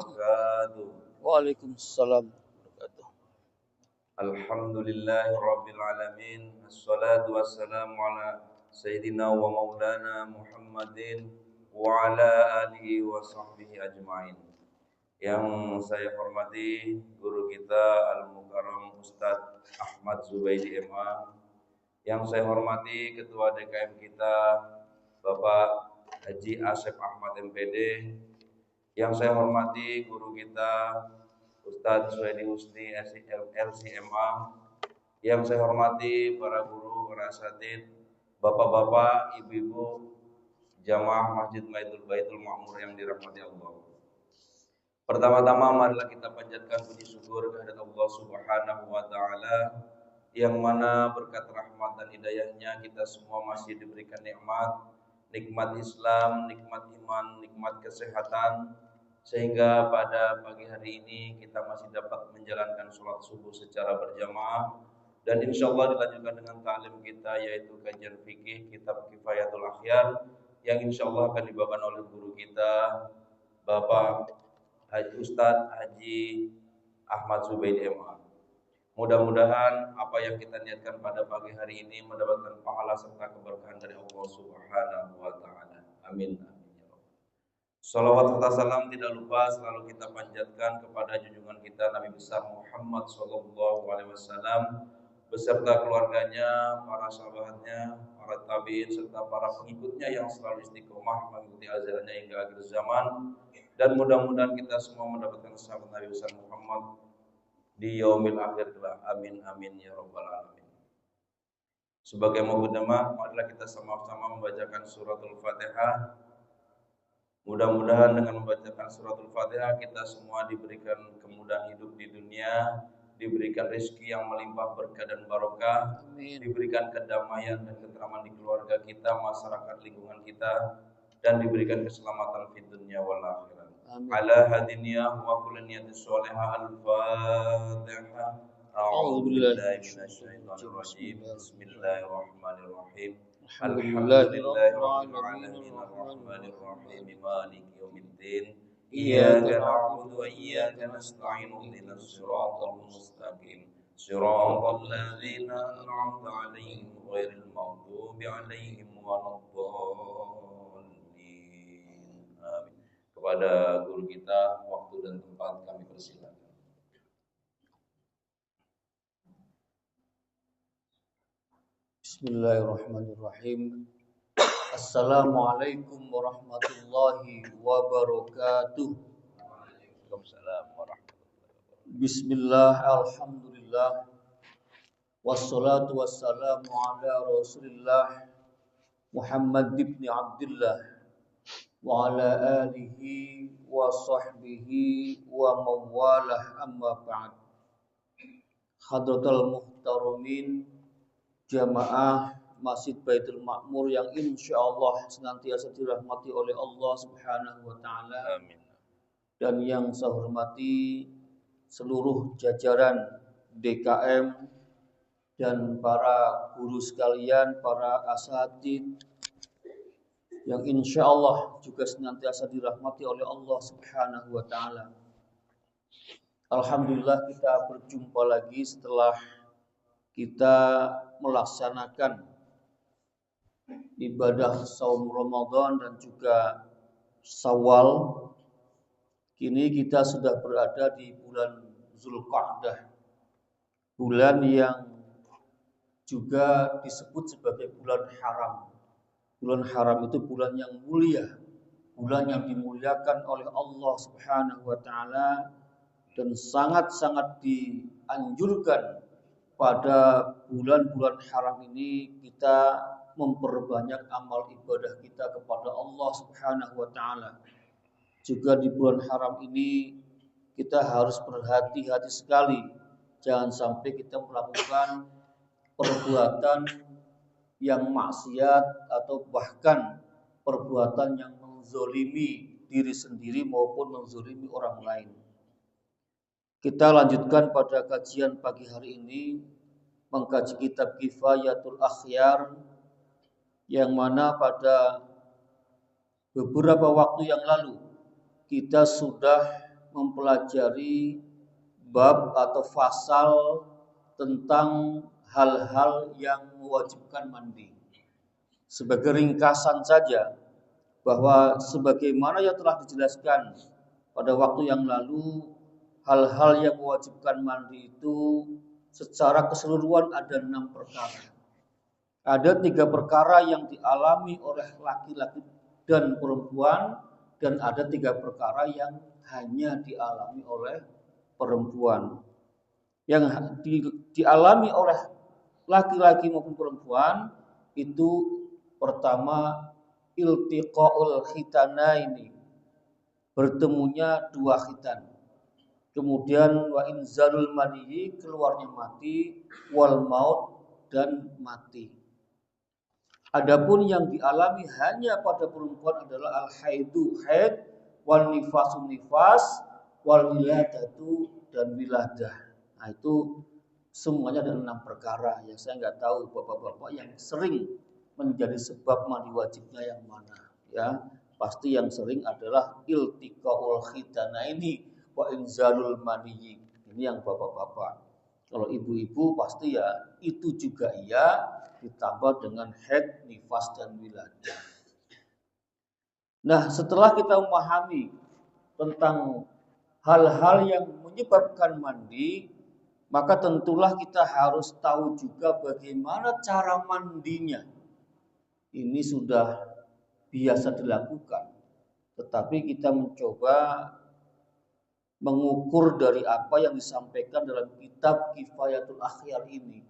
wabarakatuh. Waalaikumsalam warahmatullahi Alhamdulillahi rabbil alamin. Assalatu wassalamu ala sayyidina wa maulana Muhammadin wa ala alihi wa sahbihi ajma'in. Yang saya hormati guru kita Al-Mukarram Ustadz Ahmad Zubaidi MA. Yang saya hormati Ketua DKM kita Bapak Haji Asep Ahmad MPD. Yang saya hormati guru kita Ustadz Suhaidi Husni LCMA. Yang saya hormati para guru, para asatidz, bapak-bapak, ibu-ibu, jamaah Masjid Baitul Ma'mur yang dirahmati Allah. Pertama-tama marilah kita panjatkan puji syukur kehadirat Allah Subhanahu wa taala yang mana berkat rahmat dan hidayahnya kita semua masih diberikan nikmat Islam, nikmat iman, nikmat kesehatan, sehingga pada pagi hari ini kita masih dapat menjalankan sholat subuh secara berjamaah, dan insya Allah dilanjutkan dengan ta'lim kita yaitu kajian fikih kitab Kifayatul Akhyar yang insya Allah akan dibawakan oleh guru kita Bapak Ustadz Haji Ahmad Zubaidi MA. Mudah-mudahan apa yang kita niatkan pada pagi hari ini mendapatkan pahala serta keberkahan dari Allah Subhanahu wa taala. Amin. Salawat serta salam tidak lupa selalu kita panjatkan kepada junjungan kita Nabi besar Muhammad SAW beserta keluarganya, para sahabatnya, para tabiin serta para pengikutnya yang selalu istiqomah mengikuti ajarannya hingga akhir zaman, dan mudah-mudahan kita semua mendapatkan sahabat Nabi besar Muhammad di yaumil akhir kelak. Amin amin ya rabbal alamin. Sebagai mukadimah, marilah kita sama-sama membacakan suratul Fatihah. Mudah-mudahan dengan membacakan suratul Fatihah kita semua diberikan kemudahan hidup di dunia, diberikan rezeki yang melimpah berkah dan barokah, diberikan kedamaian dan ketentraman di keluarga kita, masyarakat lingkungan kita, dan diberikan keselamatan di dunia wal akhirat. Ala hadiniyah wa kulli niyatis sholihah al-Fatihah. A'udzubillahi minasyaitonir rajim. Bismillahirrahmanirrahim. Alhamdulillahi rabbil alamin arrahmanir rahim maliki yaumiddin iyyaka na'budu wa iyyaka nasta'in ihdinas siratal mustaqim siratal ladzina an'amta 'alaihim ghairil maghdubi 'alaihim waladdallin. Amin. Kepada guru kita waktu dan tempat kami persilakan. Bismillahirrahmanirrahim. Assalamualaikum warahmatullahi wabarakatuh. Waalaikumsalam warahmatullahi wabarakatuh. Bismillah, alhamdulillah, wassalatu wassalamu ala rasulillah Muhammad ibn Abdullah wa ala alihi wa sahbihi wa mawalah, amma ba'd. Hadratul muhtaramin jamaah Masjid Baitul Ma'mur yang insya Allah senantiasa dirahmati oleh Allah Subhanahu wa taala. Amin. Dan yang saya hormati seluruh jajaran DKM dan para guru sekalian, para asatidz yang insya Allah juga senantiasa dirahmati oleh Allah Subhanahu wa taala. Alhamdulillah kita berjumpa lagi setelah kita melaksanakan ibadah saum Ramadan dan juga Syawal. Kini kita sudah berada di bulan Zulqa'dah, bulan yang juga disebut sebagai bulan haram. Bulan haram itu bulan yang mulia, bulan yang dimuliakan oleh Allah Subhanahu wa taala, dan sangat-sangat dianjurkan pada bulan-bulan haram ini kita memperbanyak amal ibadah kita kepada Allah Subhanahu wa taala. Juga di bulan haram ini kita harus berhati-hati sekali, jangan sampai kita melakukan perbuatan yang maksiat atau bahkan perbuatan yang menzolimi diri sendiri maupun menzolimi orang lain. Kita lanjutkan pada kajian pagi hari ini mengkaji kitab Kifayatul Akhyar, yang mana pada beberapa waktu yang lalu kita sudah mempelajari bab atau fasal tentang hal-hal yang mewajibkan mandi. Sebagai ringkasan saja, bahwa sebagaimana yang telah dijelaskan pada waktu yang lalu, hal-hal yang mewajibkan mandi itu secara keseluruhan ada 6 perkara. Ada 3 perkara yang dialami oleh laki-laki dan perempuan, dan ada 3 perkara yang hanya dialami oleh perempuan. Yang dialami oleh laki-laki maupun perempuan itu pertama iltiqaul khitanaini, bertemunya 2 khitan. Kemudian wa inzalul maniyyi, keluarnya mati, wal maut, dan mati. Adapun yang dialami hanya pada perempuan adalah al-haidu, haid, wal nifasun, nifas, wal wiladatu, dan wiladah. Nah, itu semuanya ada 6 perkara yang saya nggak tahu bapak-bapak yang sering menjadi sebab mandi wajibnya yang mana, ya. Pasti yang sering adalah iltiqaul khitanaini wa inzalul maniyyi. Ini yang bapak-bapak. Kalau ibu-ibu pasti ya itu juga iya, ditambah dengan haid, nifas, dan wiladah. Nah, setelah kita memahami tentang hal-hal yang menyebabkan mandi, maka tentulah kita harus tahu juga bagaimana cara mandinya. Ini sudah biasa dilakukan, tetapi kita mencoba mengukur dari apa yang disampaikan dalam kitab Kifayatul Akhyar ini.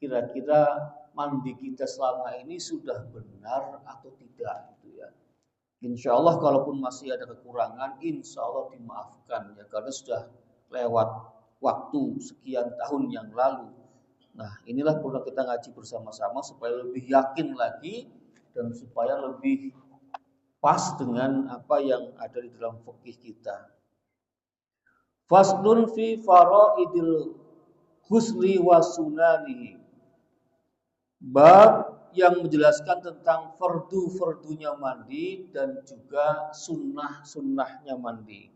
Kira-kira mandi kita selama ini sudah benar atau tidak, gitu ya. Insya Allah kalaupun masih ada kekurangan, insya Allah dimaafkan ya, karena sudah lewat waktu sekian tahun yang lalu. Nah, inilah perlu kita ngaji bersama-sama supaya lebih yakin lagi dan supaya lebih pas dengan apa yang ada di dalam fikih kita. Faslun fi faraidil husli wa sunanihi. Bab yang menjelaskan tentang fardu-fardunya mandi dan juga sunnah-sunnahnya mandi.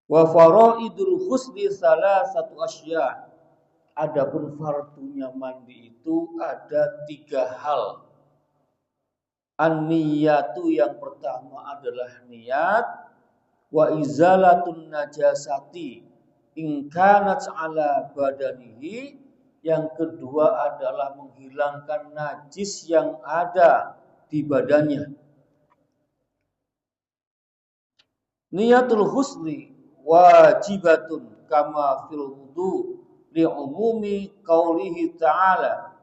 Wa faraidul husli salasatu asya. Adapun fardunya mandi itu ada 3 hal. An-niyatu, yang pertama adalah niat, wa izalatun najasati in kanat ala badanihi, yang kedua adalah menghilangkan najis yang ada di badannya. Niyatul husli wajibatun kama fil wudu li umumi qaulihi ta'ala,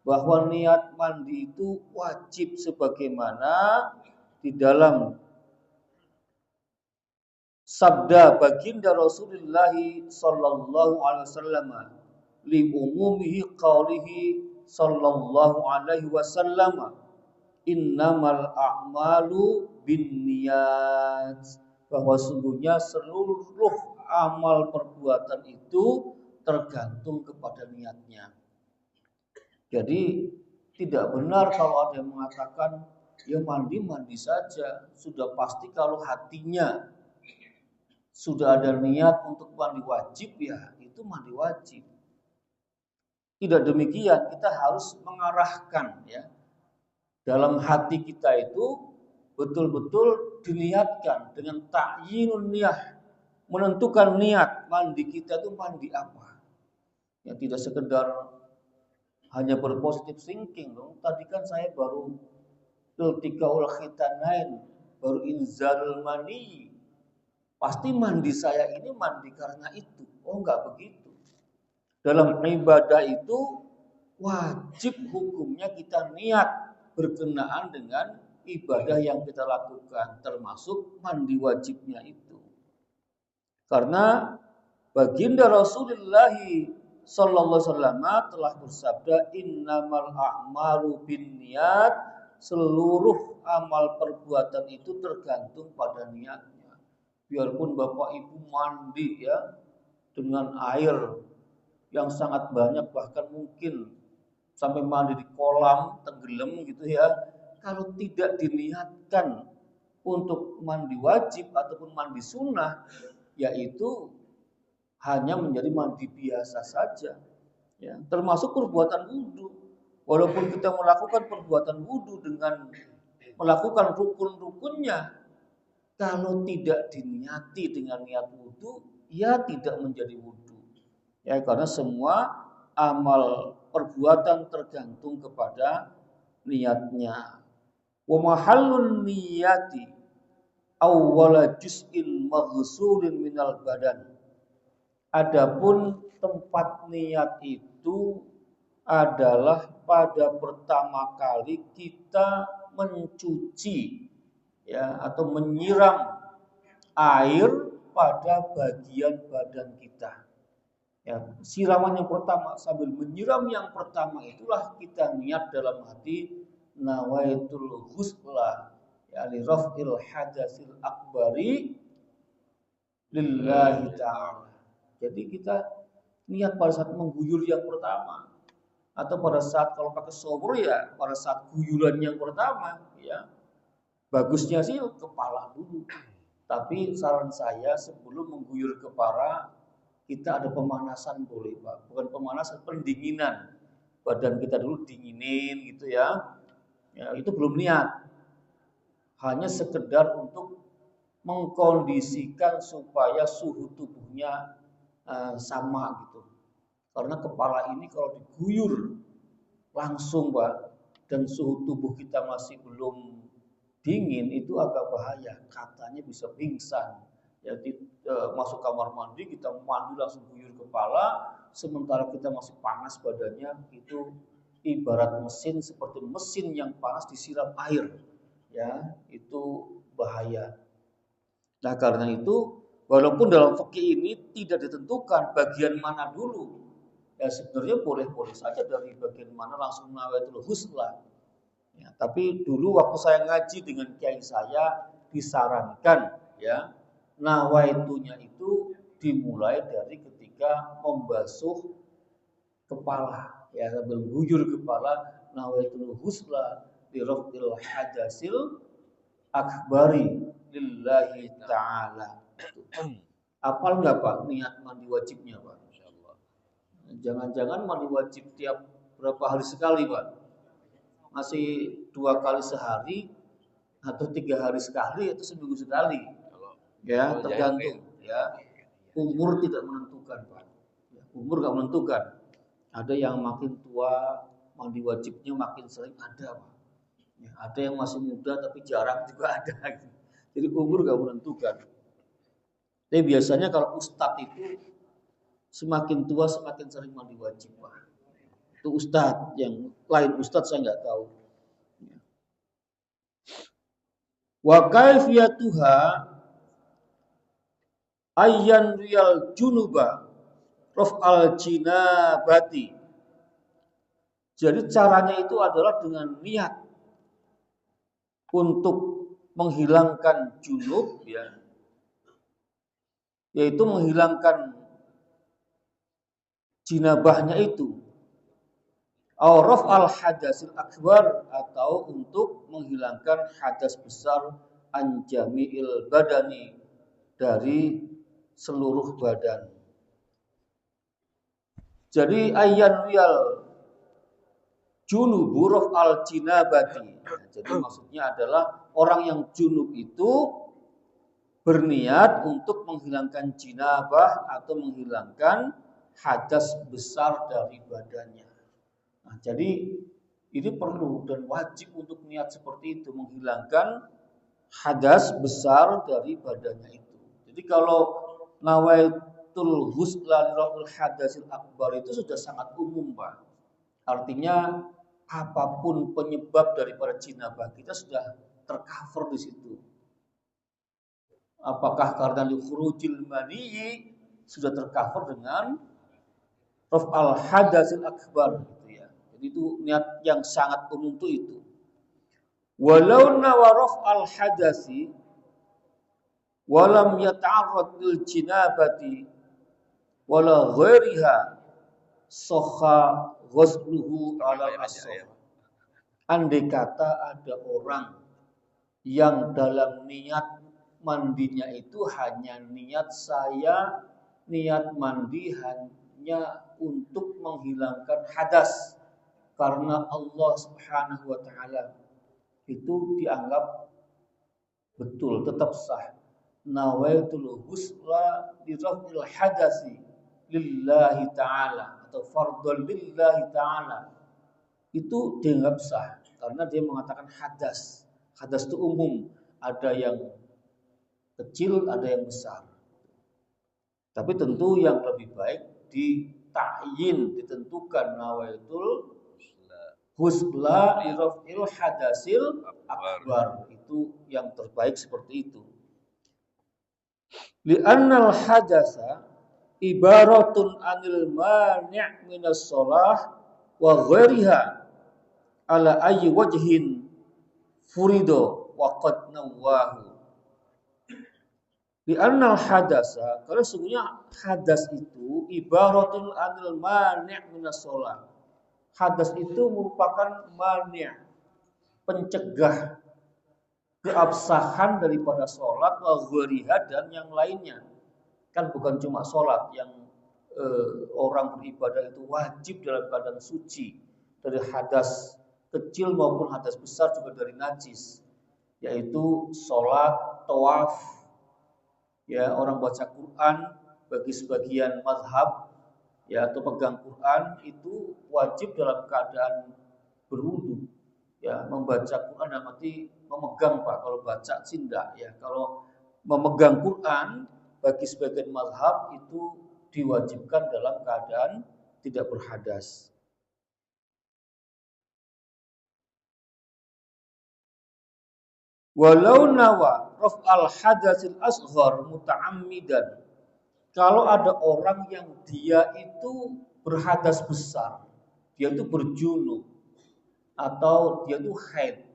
bahwa niat mandi itu wajib sebagaimana di dalam sabda baginda Rasulullah sallallahu alaihi wasallam, li umumihi qaulihi sallallahu alaihi wasallam, innamal a'malu binniyat, bahwa sungguhnya seluruh amal perbuatan itu tergantung kepada niatnya. Jadi tidak benar kalau ada yang mengatakan ya mandi saja, sudah pasti kalau hatinya sudah ada niat untuk mandi wajib, ya itu mandi wajib. Tidak demikian, kita harus mengarahkan ya dalam hati kita itu betul-betul diniatkan dengan ta'yinun niyah, menentukan niat mandi kita itu mandi apa. Ya tidak sekedar hanya berpositif thinking dong. Tadi kan saya baru iltiqaul khitanain, baru inzalul mani. Pasti mandi saya ini mandi karena itu. Oh, enggak begitu. Dalam ibadah itu wajib hukumnya kita niat berkenaan dengan ibadah yang kita lakukan, termasuk mandi wajibnya itu. Karena baginda Rasulullah sallallahu alaihi wasallam telah bersabda, innamal a'malu binniyat, seluruh amal perbuatan itu tergantung pada niatnya. Biarpun Bapak Ibu mandi ya dengan air yang sangat banyak, bahkan mungkin sampai mandi di kolam tenggelam gitu ya, kalau tidak diniatkan untuk mandi wajib ataupun mandi sunnah, yaitu hanya menjadi mandi biasa saja. Ya, termasuk perbuatan wudhu. Walaupun kita melakukan perbuatan wudhu dengan melakukan rukun-rukunnya, kalau tidak diniati dengan niat wudhu, ya tidak menjadi wudhu. Ya, karena semua amal perbuatan tergantung kepada niatnya. Wa mahallun niyati awwala juz'in maghsulin minal badan. Adapun tempat niat itu adalah pada pertama kali kita mencuci ya atau menyiram air pada bagian badan kita. Ya, siraman yang pertama sambil menyiram yang pertama itulah kita niat dalam hati nawaitul ghusla ya li raf'il hadatsil akbari lillahi ta'ala. Jadi kita niat pada saat mengguyur yang pertama atau pada saat kalau pakai shower ya pada saat guyuran yang pertama ya. Bagusnya sih kepala dulu. Tapi saran saya sebelum mengguyur kepala kita ada pemanasan boleh Pak. Bukan pemanasan, pendinginan. Badan kita dulu dinginin gitu ya. Ya itu belum niat. Hanya sekedar untuk mengkondisikan supaya suhu tubuhnya sama gitu. Karena kepala ini kalau diguyur langsung Pak dan suhu tubuh kita masih belum dingin itu agak bahaya. Katanya bisa pingsan. Jadi masuk kamar mandi kita mandi langsung guyur kepala sementara kita masih panas badannya itu ibarat mesin seperti mesin yang panas disiram air. Ya, itu bahaya. Nah, karena itu walaupun dalam fikih ini tidak ditentukan bagian mana dulu, ya sebenarnya boleh-boleh saja dari bagian mana langsung nawaitul ghusla. Ya, tapi dulu waktu saya ngaji dengan kiai saya disarankan ya nawaitunya itu dimulai dari ketika membasuh kepala ya sambil guyur kepala nawaitul ghusla li raf'il hadasil akbari lillahi ta'ala. Apal enggak Pak niat mandi wajibnya Pak? Insyaallah. Jangan-jangan mandi wajib tiap berapa hari sekali Pak? Masih 2 kali sehari atau 3 hari sekali atau seminggu sekali? Ya tergantung ya. Umur tidak menentukan Pak. Ya, umur enggak menentukan. Ada yang makin tua mandi wajibnya makin sering ada Pak. Ya, ada yang masih muda tapi jarang juga ada. Jadi umur gak menentukan. Tapi biasanya kalau ustadz itu semakin tua semakin sering mandi wajib Pak. Itu ustadz, yang lain ustadz saya nggak tahu. Wa kaifiyatuha ayyan riyal junuba raf'al jinabati. Jadi caranya itu adalah dengan niat untuk menghilangkan junub ya, yaitu menghilangkan jinabahnya itu, raf al hadasil akbar atau untuk menghilangkan hadas besar anjamiil badani dari seluruh badan. Jadi ayyan riyal junubu raf al jinabati. Jadi maksudnya adalah orang yang junub itu berniat untuk menghilangkan jinabah atau menghilangkan hadas besar dari badannya. Nah, jadi ini perlu dan wajib untuk niat seperti itu menghilangkan hadas besar dari badannya itu. Jadi kalau nawaitul ghusla li raf'il hadasil akbar itu sudah sangat umum, Pak. Artinya apapun penyebab daripada jinabah kita sudah tercover di situ. Apakah karena khurujil maniyyi sudah tercover dengan raf'al hadasil akbar gitu ya. Jadi itu niat yang sangat umum itu. Walau nawa raf'al hadasi walam yata'arrad lil jinabati wala ghairiha sahha ghusluhu ala as-sahih. Andai kata ada orang yang dalam niat mandinya itu hanya niat saya, niat mandi hanya untuk menghilangkan hadas karena Allah Subhanahu wa taala, itu dianggap betul, tetap sah. Nawaitul husla li raf'il hadasi lillahi ta'ala atau fardhu lillahi ta'ala. Itu dianggap sah karena dia mengatakan hadas. Hadas itu umum, ada yang kecil, ada yang besar. Tapi tentu yang lebih baik ditakyin, ditentukan nawaitul husla li raf'il hadasil akbar. Itu yang terbaik seperti itu. Li'annal hadasa ibaratun anil mani' minas shalah wa ghairiha ala ayyi wajhin furido wa qad nawahu. Li'annal hadasa, karena sesungguhnya hadas itu ibaratun anil mani' minas shalah. Hadas itu merupakan mani', pencegah keabsahan daripada sholat wa ghariha dan yang lainnya. Kan bukan cuma sholat yang orang beribadah itu wajib dalam keadaan suci dari hadas kecil maupun hadas besar, juga dari najis, yaitu sholat, tawaf, ya, orang baca Quran bagi sebagian mazhab, ya, atau pegang Quran itu wajib dalam keadaan berwudu. Ya, membaca Quran dalam arti memegang, Pak. Kalau baca cinta, ya. Kalau memegang Quran bagi sebagian mazhab itu diwajibkan dalam keadaan tidak berhadas. Walau nawa raf'al hadasil asghar muta'ammidan. Kalau ada orang yang dia itu berhadas besar, dia itu berjunub atau dia itu haid,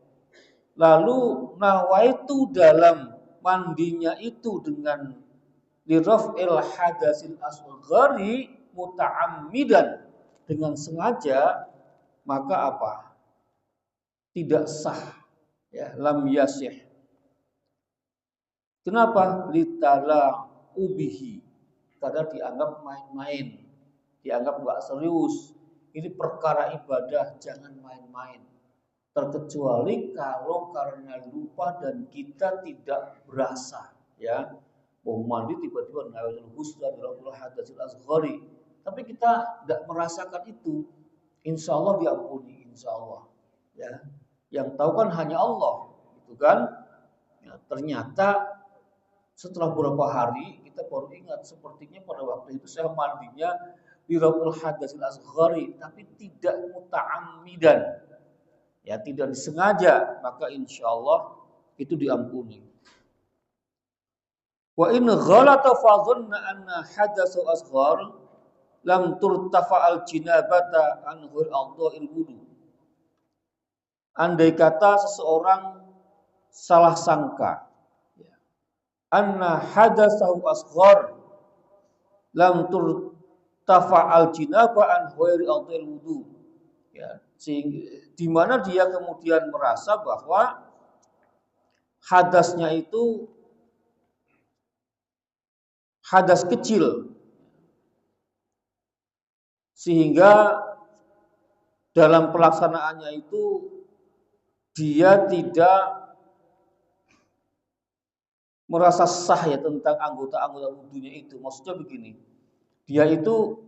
lalu nawaitu dalam mandinya itu dengan liraf'il hadasil asghari muta'ammidan, dengan sengaja, maka apa? Tidak sah, ya, lam yasih. Kenapa? Litala ubihi, karena dianggap main-main, dianggap enggak serius. Ini perkara ibadah, jangan main-main. Terkecuali kalau karena lupa dan kita tidak berasa, ya, mau mandi tiba-tiba nawaitul husla dirabul hadasil asghari, tapi kita tidak merasakan itu, insya Allah diampuni, insya Allah, ya. Yang tahu kan hanya Allah, gitu kan. Ya, ternyata setelah beberapa hari kita baru ingat, sepertinya pada waktu itu saya mandinya dirabul hadasil asghari, tapi tidak muta'ammidan, ya, tidak disengaja, maka insya Allah itu diampuni. Wa in ghalata fa dhanna anna hadatsu asghar lam turtafa'al jinabata an ghir a'dha'il wudu. Andai kata seseorang salah sangka, ya, anna hadatsahu asghar lam turtafa'al jinabah an ghir a'dha'il wudu, ya, di mana dia kemudian merasa bahwa hadasnya itu hadas kecil, sehingga dalam pelaksanaannya itu dia tidak merasa sah, ya, tentang anggota-anggota wudunya itu. Maksudnya begini, dia itu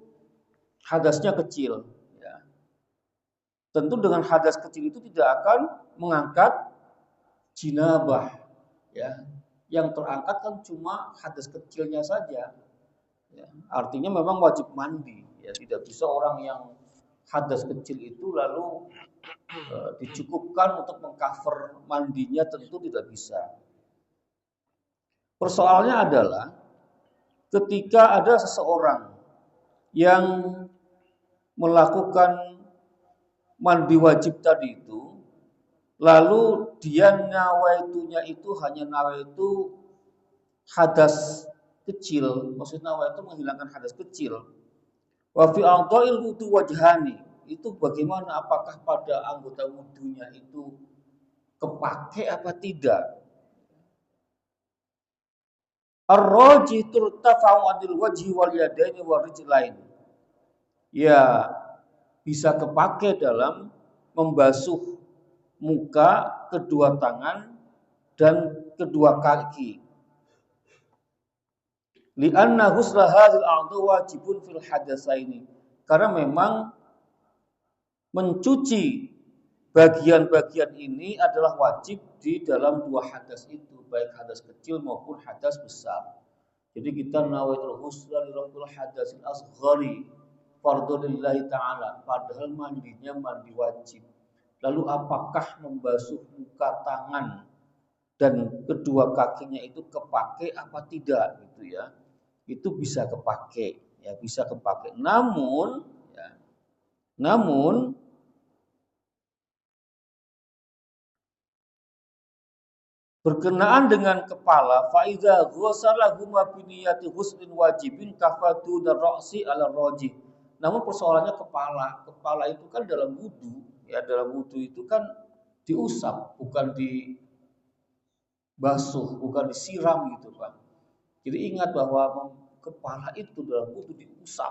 hadasnya kecil, ya. Tentu dengan hadas kecil itu tidak akan mengangkat jinabah, ya. Yang terangkat kan cuma hadas kecilnya saja, ya. Artinya memang wajib mandi, ya. Tidak bisa orang yang hadas kecil itu lalu dicukupkan untuk mengcover mandinya, tentu tidak bisa. Persoalannya adalah ketika ada seseorang yang melakukan mandi wajib tadi itu, lalu dia nawaitunya itu hanya nawaitu hadas kecil, maksudnya nawaitu menghilangkan hadas kecil. Wa fi a'dha'il wudu wajhani, itu bagaimana, apakah pada anggota wudunya itu kepake apa tidak. Ar-rajih turtafa'u 'anil wajhi wal yadaini wal rijlain. Ya, bisa kepake dalam membasuh muka, kedua tangan dan kedua kaki. Li'anna ghusla hadzal a'dha wajibun fil hadatsaini. Karena memang mencuci bagian-bagian ini adalah wajib di dalam dua hadas itu, baik hadas kecil maupun hadas besar. Jadi kita nawaitul ghusla li raf'il hadasil asghari fardhu lillahi ta'ala, padahal mandinya mandi wajib. Lalu apakah membasuh muka, tangan dan kedua kakinya itu kepake apa tidak gitu ya? Itu bisa kepake, ya bisa kepake. Namun berkenaan dengan kepala, faiza ghasalahuma bi niyyati ghuslin wajibin kafatu darra'si ala rajih. Namun persoalannya kepala itu kan dalam wudu, ya dalam wudu itu kan diusap, bukan dibasuh, bukan disiram gitu, Pak. Jadi ingat bahwa kepala itu dalam wudu diusap,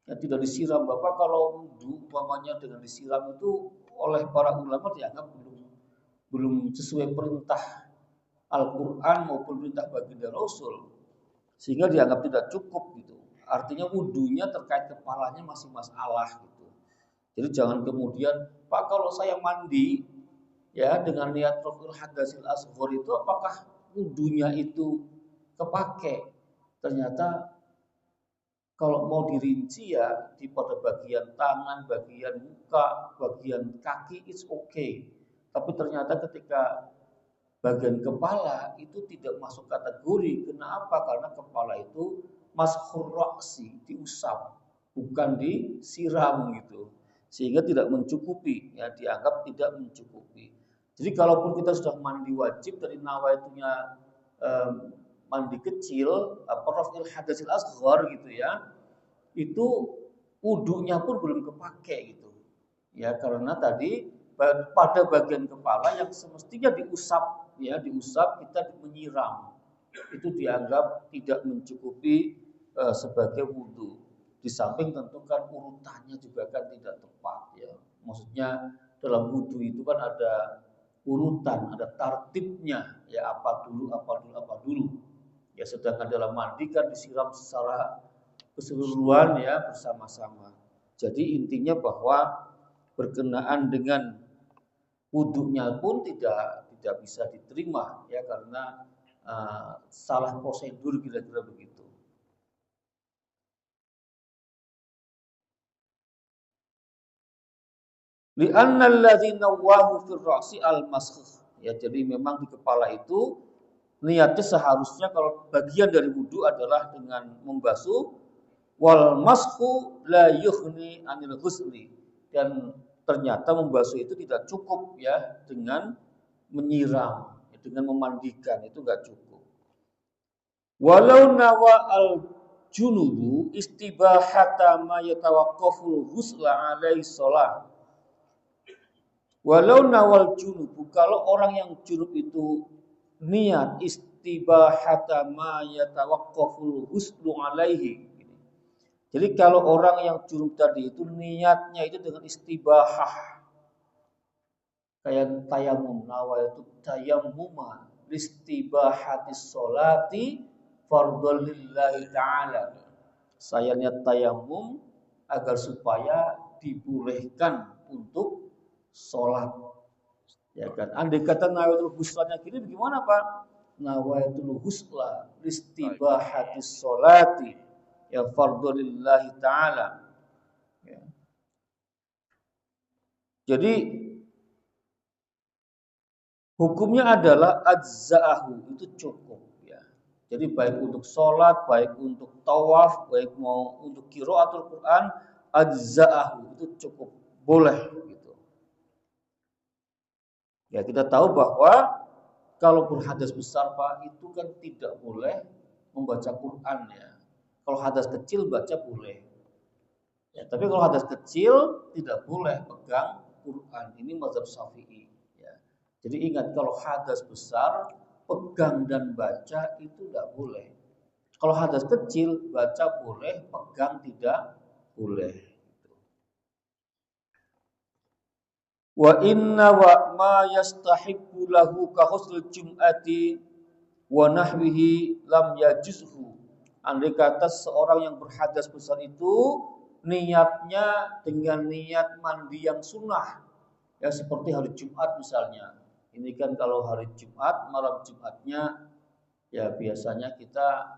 ya tidak disiram. Bapak kalau wudu umpamanya dengan disiram itu oleh para ulama dianggap belum sesuai perintah Al-Quran maupun perintah baginda Rasul, sehingga dianggap tidak cukup gitu. Artinya wudunya terkait kepalanya masih masalah gitu. Jadi jangan kemudian, Pak kalau saya mandi ya dengan niat raf'ul hadasil asghar itu apakah wudunya itu kepake? Ternyata kalau mau dirinci ya di pada bagian tangan, bagian muka, bagian kaki it's okay. Tapi ternyata ketika bagian kepala itu tidak masuk kategori. Kenapa? Karena kepala itu mashur ra'si, diusap, bukan disiram gitu. Sehingga tidak mencukupi, ya dianggap tidak mencukupi. Jadi kalaupun kita sudah mandi wajib dari nawaitunya mandi kecil, raf'il hadasil asghar gitu ya, itu wudunya pun belum kepake gitu. Ya karena tadi pada bagian kepala yang semestinya diusap, ya diusap kita menyiram, itu dianggap tidak mencukupi sebagai wudu. Di samping tentu kan urutannya juga kan tidak tepat ya. Maksudnya dalam wudu itu kan ada urutan, ada tartibnya ya, apa dulu. Ya sedangkan dalam mandi kan disiram secara keseluruhan ya bersama-sama. Jadi intinya bahwa berkenaan dengan wudhunya pun tidak bisa diterima ya karena salah prosedur kira-kira begitu. Li'anna alladzi nawwahu fir ra'si al-masx. Ya jadi memang di kepala itu niatnya seharusnya kalau bagian dari wudhu adalah dengan membasuh, wal mashu la yughni anil ghusli, dan ternyata membasuh itu tidak cukup ya dengan menyiram, dengan memandikan itu enggak cukup. Walau nawa al junubu istibahata ma yatawaqqaful ghusla alaihi shalah. Walau nawal junubu, kalau orang yang junub itu niat istibahata ma yatawaqqaful ghuslu alaihi. Jadi kalau orang yang junub tadi itu niatnya itu dengan istibahah, kayak tayamum, nawa itu tayammuma listibahatis sholati fardhul lillahi ta'ala. Saya niat tayamum agar supaya dibolehkan untuk sholat. Ya kan? Andai kata nawaitul huslanya gini bagaimana Pak? Nawaitul husla listibahatis sholati ya fardhul lillahi ta'ala. Ya. Jadi hukumnya adalah ajza'ahu, itu cukup ya. Jadi baik untuk sholat, baik untuk tawaf, baik mau untuk qiraatul Quran, ajza'ahu itu cukup, boleh gitu. Ya kita tahu bahwa kalau berhadas besar Pak itu kan tidak boleh membaca Quran ya. Kalau hadas kecil baca boleh. Ya, tapi kalau hadas kecil tidak boleh pegang Quran. Ini mazhab Syafi'i. Ya. Jadi ingat, kalau hadas besar, pegang dan baca itu tidak boleh. Kalau hadas kecil, baca boleh, pegang tidak boleh. Wa inna wa ma yastahibbu lahu ka husnul jum'ati wa nahwihi lam yajuzhu. Andai kata seorang yang berhadas besar itu niatnya dengan niat mandi yang sunnah, ya seperti hari Jumat misalnya. Ini kan kalau hari Jumat, malam Jumatnya ya biasanya kita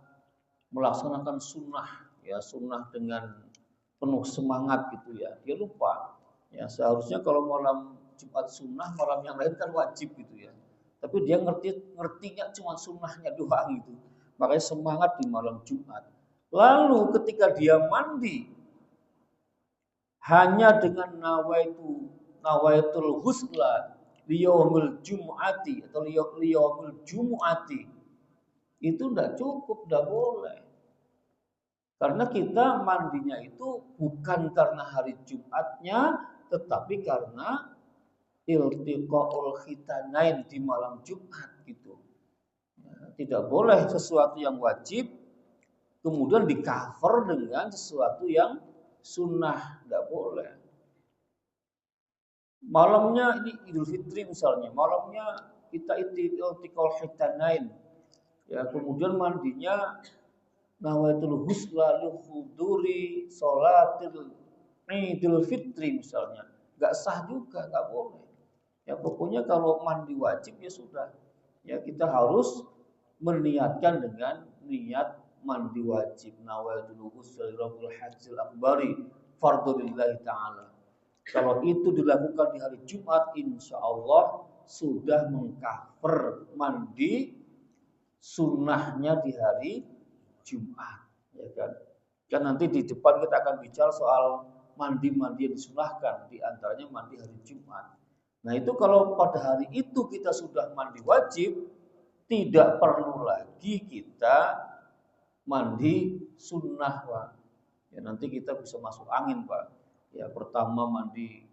melaksanakan sunnah, ya sunnah dengan penuh semangat gitu ya. Dia lupa, ya seharusnya kalau malam Jumat sunnah, malam yang lain kan wajib gitu ya. Tapi dia ngertinya cuma sunnahnya doang gitu. Makanya semangat di malam Jumat. Lalu ketika dia mandi hanya dengan nawaitul husla liyaumil jumu'ati atau liyaumil jumu'ati, itu tidak cukup, tidak boleh. Karena kita mandinya itu bukan karena hari Jumatnya, tetapi karena iltiqaul khitanain di malam Jumat gitu. Ya, tidak boleh sesuatu yang wajib kemudian di cover dengan sesuatu yang sunnah, tidak boleh. Malamnya ini Idul Fitri misalnya, malamnya kita iltiqaul khitanain, ya kemudian mandinya nawaitul husla li huduri sholatil Idul Fitri misalnya, nggak sah juga, nggak boleh. Ya pokoknya kalau mandi wajib ya sudah, ya kita harus meniatkan dengan niat mandi wajib, nawaitul husla li rabbil hajjil akbari fardhu lillahi ta'ala. Kalau itu dilakukan di hari Jumat, insya Allah sudah mengcover mandi sunnahnya di hari Jumat, ya kan? Kan nanti di depan kita akan bicara soal mandi-mandi yang disunahkan, di antaranya mandi hari Jumat. Nah itu kalau pada hari itu kita sudah mandi wajib, tidak perlu lagi kita mandi sunnah, Pak. Ya nanti kita bisa masuk angin, Pak. Ya pertama mandi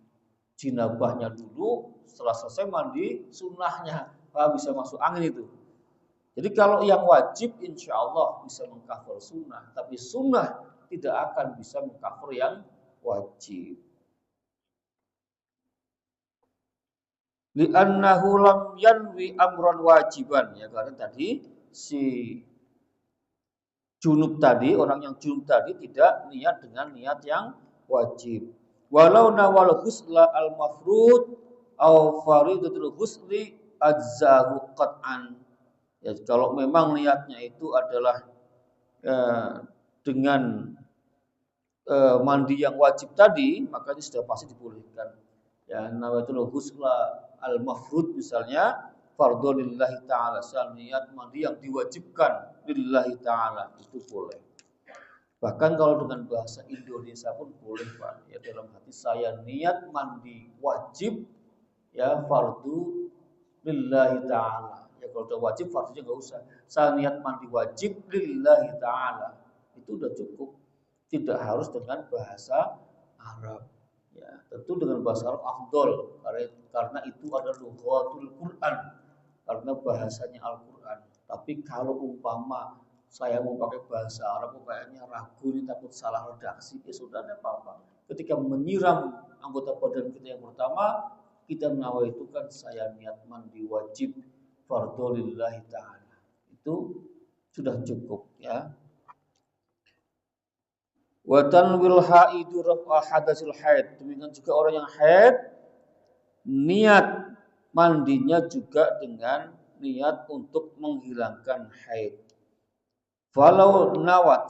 jinabahnya dulu, setelah selesai mandi sunnahnya, Pak, bisa masuk angin itu. Jadi kalau yang wajib insya Allah bisa mengcover sunnah, tapi sunnah tidak akan bisa mengcover yang wajib. Li'annahu lam yanwi amran wajiban, ya karena tadi si junub tadi, orang yang junub tadi tidak niat dengan niat yang wajib. Walau nawal husla al mafrud au faridatul husli ajzahu qat'an. Ya kalau memang niatnya itu adalah dengan mandi yang wajib tadi, maka ini sudah pasti dibolehkan. Ya nawaitul husla al mafrud misalnya fardhu lillahi ta'ala, niat mandi yang diwajibkan lillahi ta'ala, itu boleh. Bahkan kalau dengan bahasa Indonesia pun boleh, Pak. Ya dalam hati saya niat mandi wajib, ya fardhu lillahi ta'ala. Ya kalau udah wajib fardunya enggak usah. Saya niat mandi wajib lillahi ta'ala. Itu udah cukup. Tidak harus dengan bahasa Arab. Ya, tentu dengan bahasa Arab afdol karena itu adalah lughatul Quran. Karena bahasanya Al-Qur'an. Tapi kalau umpama saya mau pakai bahasa Arab, kayaknya ragu nih, takut salah redaksi, ya sudah, tidak apa-apa. Ketika menyiram anggota badan kita yang pertama, kita nawaitukan saya niat mandi wajib fardhu lillahi ta'ala. Itu sudah cukup, ya. Wa tanwil haidu raf'a hadasil haid. Demikian juga orang yang haid, niat mandinya juga dengan niat untuk menghilangkan haid. Falau nawat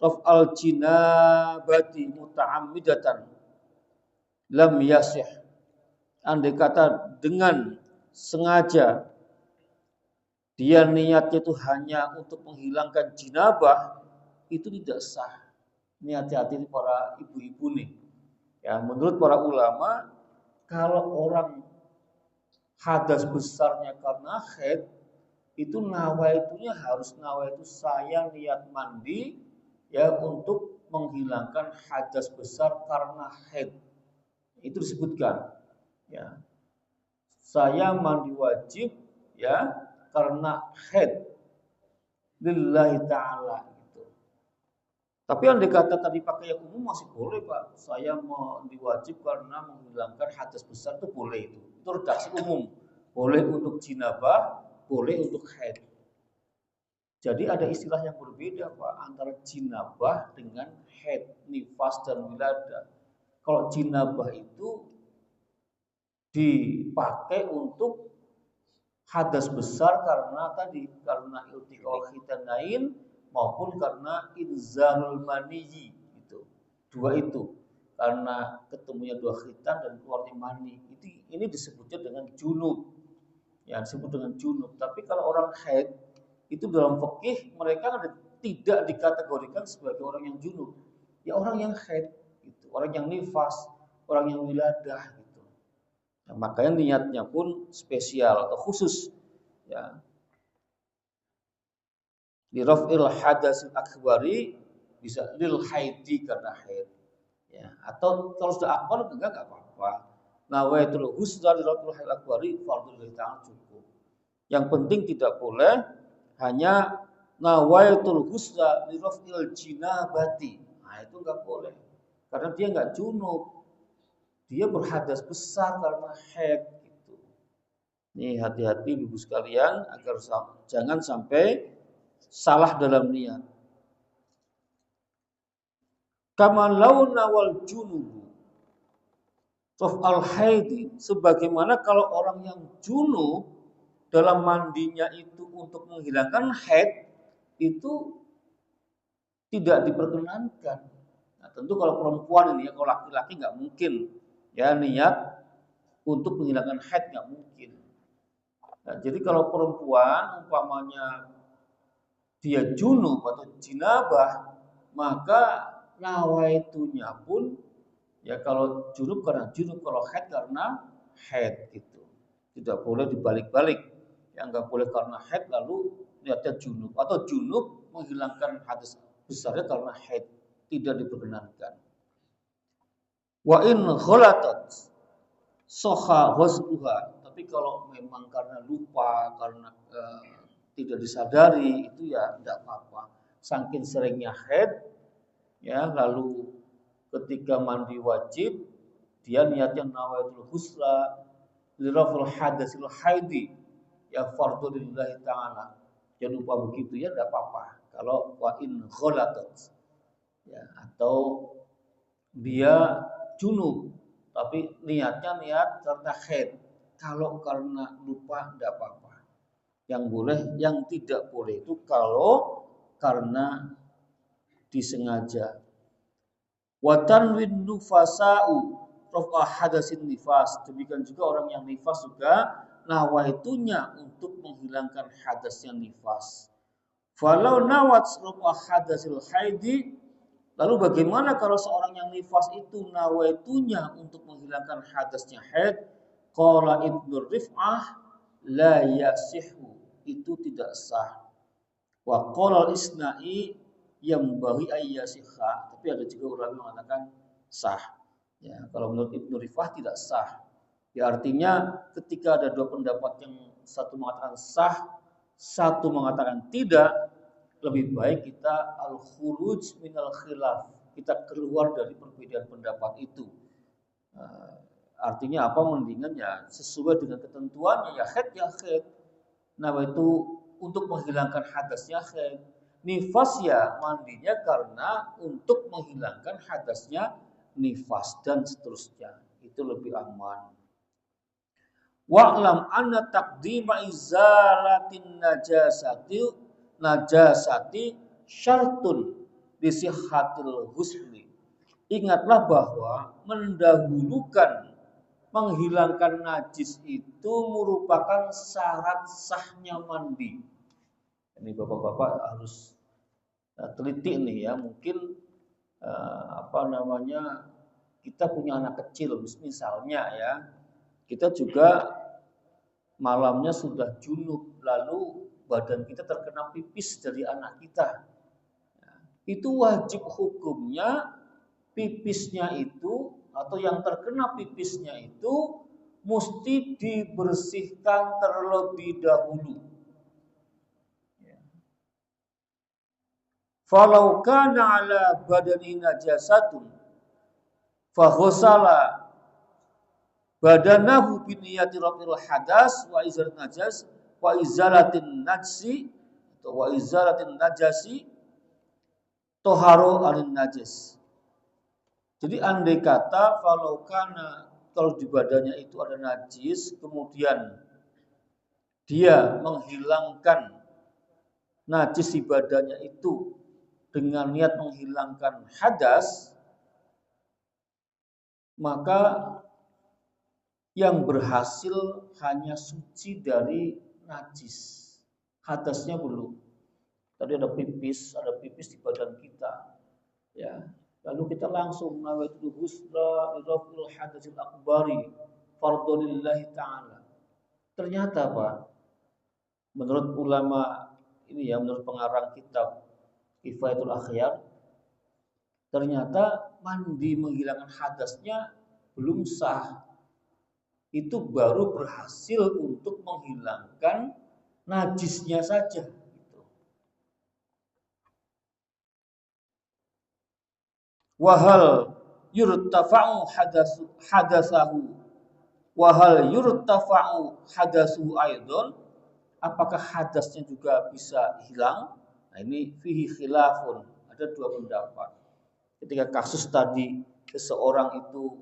raf'al jinabati muta'ammidatan lam yasih. Andai kata dengan sengaja dia niatnya itu hanya untuk menghilangkan jinabah, itu tidak sah. Ini hati-hati para ibu-ibu nih. Ya, menurut para ulama, kalau orang hadas besarnya karena haid, itu nawaitunya harus nawaitu saya niat mandi ya untuk menghilangkan hadas besar karena haid. Itu disebutkan, ya. saya mandi wajib ya karena haid lillahi ta'ala gitu. Tapi yang dikata tadi pakai yang umum masih boleh Pak. Saya mandi wajib karena menghilangkan hadas besar itu boleh itu. Itu redaksi umum. Boleh untuk jinabah, boleh untuk haid. Jadi ada istilah yang berbeda Pak antara jinabah dengan haid, nifas dan wiladah. Kalau jinabah itu dipakai untuk hadas besar karena iltiqal khitanain maupun karena inzalul maniyyi itu. Dua itu. Karena ketemunya dua khitan dan keluarnya mani. Ini disebutnya dengan junub. Ya, disebut dengan junub. Tapi kalau orang haid itu dalam fikih mereka tidak dikategorikan sebagai orang yang junub. Ya orang yang haid itu, orang yang nifas, orang yang wiladah gitu. Nah, makanya niatnya pun spesial atau khusus ya. Li raf'il hadatsil akbari bisa lil haidi karena haid. Ya, atau kalau sudah akbar enggak apa-apa. Nawaitul husna li raf'il haid akbari fardhu ta'ala cukup. Yang penting tidak boleh hanya nawaitul husna li raf'il jinabati. Nah, itu enggak boleh. Karena dia enggak junub. Dia berhadas besar karena haid gitu. Nih hati-hati Ibu sekalian agar jangan sampai salah dalam niat. Kama launa wal junubu raf'al haidi, sebagaimana kalau orang yang junub dalam mandinya itu untuk menghilangkan haid itu tidak diperkenankan. Nah, tentu kalau perempuan ini ya, kalau laki-laki nggak mungkin ya niat untuk menghilangkan haid nggak mungkin. Nah, jadi kalau perempuan umpamanya dia junub atau jinabah, maka nawaitunya pun ya kalau junub karena junub, kalau haid karena haid gitu. Tidak boleh dibalik-balik. Ya enggak boleh karena haid lalu niatnya junub, atau junub menghilangkan hadas besarnya karena haid, tidak diperkenankan. Wa in khalatat soha ghusluha, tapi kalau memang karena lupa, karena tidak disadari itu ya tidak apa-apa. Saking seringnya haid ya, lalu ketika mandi wajib dia niatnya nawaitul husla liraful hadasil haidi ya fardhu lillahi ta'ala. Jangan lupa begitu ya, tidak apa-apa. Kalau wa in khalatat ya, atau dia junub tapi niatnya niat karena haid. Kalau karena lupa tidak apa-apa. Yang boleh, yang tidak boleh itu kalau karena disengaja. Wa tanwin nufasa'u rafa hadasin nifas. Demikian juga orang yang nifas juga nawaitunya untuk menghilangkan hadasnya nifas. Falau nawat rafa hadasil haidi, lalu bagaimana kalau seorang yang nifas itu nawaitunya untuk menghilangkan hadasnya haid? Qala Ibnu Rif'ah la yasihhu, itu tidak sah. Wa qala al-Isna'i yang bagi ayyasihha, tapi ada juga ulama yang mengatakan sah. Ya, kalau menurut Ibnu Rif'ah tidak sah. Ya, artinya ketika ada dua pendapat yang satu mengatakan sah, satu mengatakan tidak, lebih baik kita al-khuruj minal khilaf. Kita keluar dari perbedaan pendapat itu. Artinya apa? Mendingan ya sesuai dengan ketentuannya, ya haid. Nah, itu untuk menghilangkan hadasnya haid. Nifas ya mandinya karena untuk menghilangkan hadasnya nifas dan seterusnya. Itu lebih aman. Wa'lam anna taqdima izalatin najasati syartun li sihhatil husli. Ingatlah bahwa mendahulukan menghilangkan najis itu merupakan syarat sahnya mandi. Ini bapak-bapak harus teliti nih ya. Mungkin kita punya anak kecil misalnya ya. Kita juga malamnya sudah junub, lalu badan kita terkena pipis dari anak kita. Itu wajib hukumnya pipisnya itu, atau yang terkena pipisnya itu mesti dibersihkan terlebih dahulu. Falau kana ala badani najasatun fa ghusala badanahu bi niyati raf'il hadas wa izalatin najas wa izalatin najsi atau wa izalatin najasi toharo alin najis. Jadi andai kata falau kana, kalau di badannya itu ada najis, kemudian dia menghilangkan najis di badannya itu dengan niat menghilangkan hadas, maka yang berhasil hanya suci dari najis. Hadasnya belum. Tadi ada pipis di badan kita. Ya. Lalu kita langsung nawaitul ghusla irafil hadasil akbari fardholillahi ta'ala. Ternyata Pak, menurut ulama ini ya, menurut pengarang kitab Kifayatul Akhyar, ternyata mandi menghilangkan hadasnya belum sah. Itu baru berhasil untuk menghilangkan najisnya saja. Wahal yurtafa'u hadasahu wahal yurtafa'u hadasu aidon, apakah hadasnya juga bisa hilang? Nah, ini fihi khilafun, ada dua pendapat. Ketika kasus tadi seseorang itu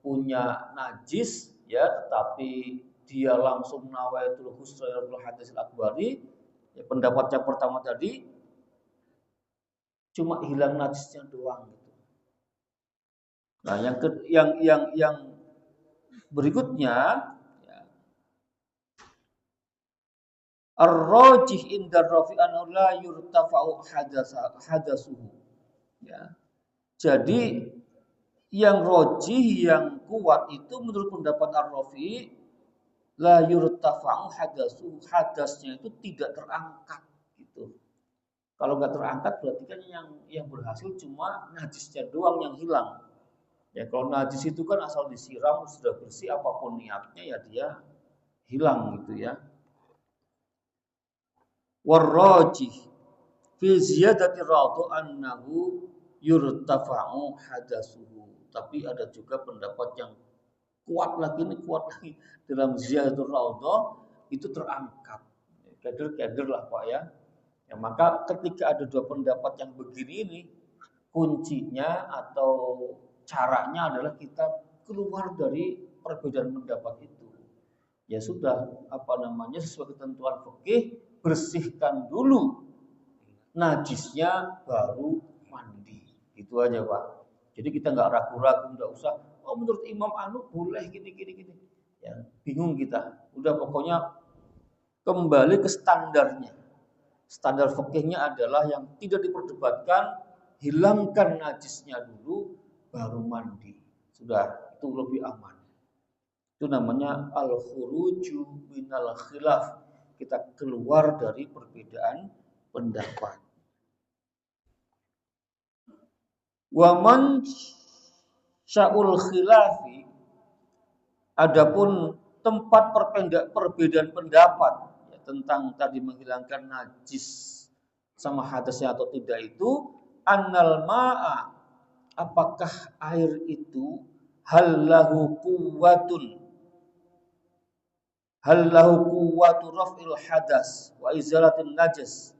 punya najis ya, tapi dia langsung nawaitul ghusla wal hadasil akbari, ya, pendapat yang pertama tadi cuma hilang najisnya doang gitu. Nah, yang berikutnya ya, ar-rajih inda rafi'an la yurtafa'u hadasuhu. Ya. Jadi yang rajih, yang kuat itu menurut pendapat ar-rafi, la yurtafa'u hadasuhu, hadasnya itu tidak terangkat gitu. Kalau nggak terangkat berarti kan yang berhasil cuma najisnya doang yang hilang. Ya, kalau najis itu kan asal disiram sudah bersih, apapun niatnya ya dia hilang gitu ya. Warrajih fi ziyadati radu annahu yurtafa'u hadasuhu. Tapi ada juga pendapat yang kuat lagi dalam ziyadatul radu itu terangkat. Kader lah Pak ya. Ya, maka ketika ada dua pendapat yang begini ini, kuncinya atau caranya adalah kita keluar dari perbedaan pendapat itu. Ya sudah, sesuai ketentuan fikih, bersihkan dulu najisnya baru mandi. Itu aja Pak. Jadi kita nggak ragu-ragu, nggak usah, oh menurut Imam Anu boleh gini. Ya, bingung kita. Udah pokoknya kembali ke standarnya. Standar fikihnya adalah yang tidak diperdebatkan, hilangkan najisnya dulu baru mandi. Sudah, itu lebih aman. Itu namanya al-khuruju minal khilaf. Kita keluar dari perbedaan pendapat. Wa man sya'ul khilafi, adapun tempat perbedaan pendapat ya, tentang tadi menghilangkan najis sama hadasnya atau tidak itu, annal ma'a, apakah air itu hal lahu quwwatu raf'il hadas wa izalatin najas.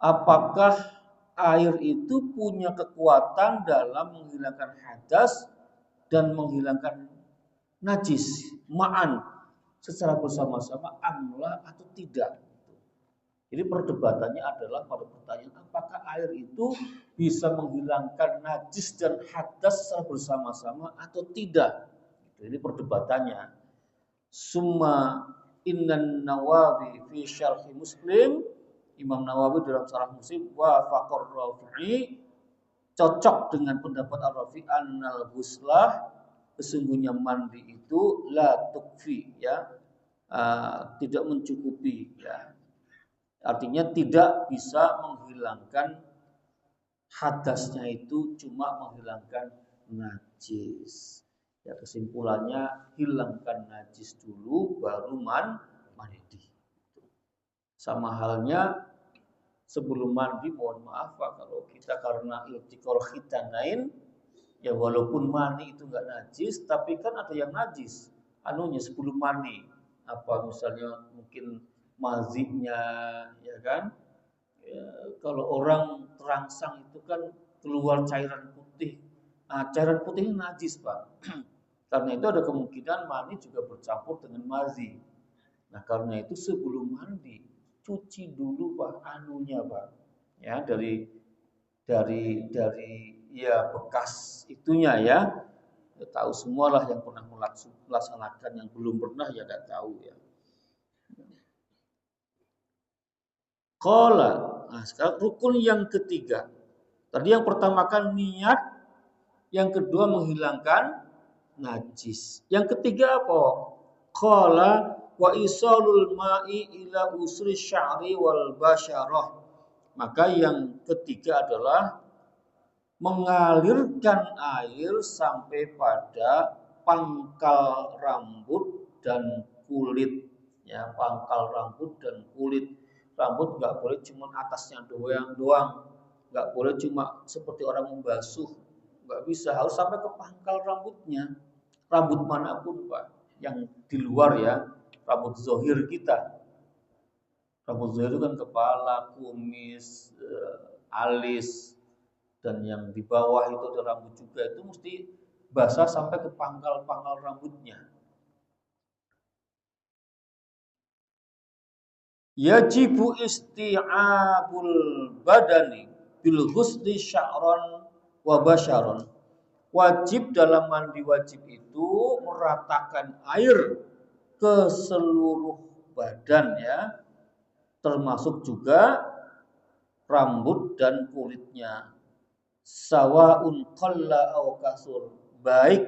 Apakah air itu punya kekuatan dalam menghilangkan hadas dan menghilangkan najis ma'an secara bersama-sama, amla atau tidak. Jadi perdebatannya adalah pada pertanyaan apakah air itu bisa menghilangkan najis dan hadas secara bersama-sama atau tidak. Ini perdebatannya. Summa innan Nawawi fi syarhi Muslim, Imam Nawawi dalam syarah Muslim wa faqar Rafi'i, cocok dengan pendapat Ar-Rafi, annal ghuslah, sesungguhnya mandi itu la tukfi ya, tidak mencukupi ya. Artinya tidak bisa menghilangkan hadasnya, itu cuma menghilangkan najis. Ya kesimpulannya hilangkan najis dulu baru mandi. Sama halnya sebelum mandi mohon maaf Pak kalau kita karena iltiqal khitanain ya walaupun mani itu enggak najis tapi kan ada yang najis anunya sebelum mandi apa misalnya mungkin mazinya ya kan ya, kalau orang terangsang itu kan keluar cairan putih. Nah, cairan putih ini najis Pak. Karena itu ada kemungkinan mani juga bercampur dengan mazi. Nah, karena itu sebelum mandi cuci dulu Pak anunya Pak. Ya, dari ya bekas itunya ya. Ya tahu semualah yang pernah melaksanakan yang belum pernah ya enggak tahu ya. Qala. Nah, sekarang rukun yang ketiga. Tadi yang pertama kan niat, yang kedua menghilangkan najis. Yang ketiga apa? Qala wa isalul ma'i ila usri sya'ri wal basyarah. Maka yang ketiga adalah mengalirkan air sampai pada pangkal rambut dan kulit. Ya, pangkal rambut dan kulit. Rambut nggak boleh cuma atasnya doang. Nggak boleh cuma seperti orang membasuh. Nggak bisa, harus sampai ke pangkal rambutnya. Rambut manapun Pak, yang di luar ya, rambut zohir kita. Rambut zohir itu kan kepala, kumis, alis, dan yang di bawah itu ada rambut juga. Itu mesti basah sampai ke pangkal-pangkal rambutnya. Yajibu isti'abul badani bil ghusli sya'ran wa basyaron. Wajib dalam mandi wajib itu meratakan air ke seluruh badan ya, termasuk juga rambut dan kulitnya. Sawaun qalla aw kasur, baik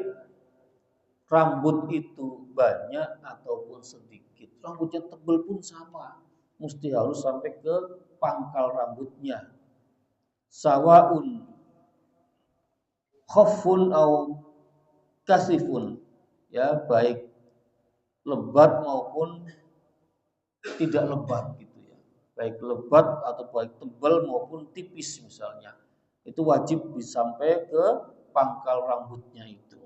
rambut itu banyak ataupun sedikit. Rambutnya tebal pun sama, mesti harus sampai ke pangkal rambutnya. Sawaun khaffun aw kasifun, ya baik lebat maupun tidak lebat gitu ya. Baik lebat atau baik tebal maupun tipis misalnya. Itu wajib sampai ke pangkal rambutnya itu.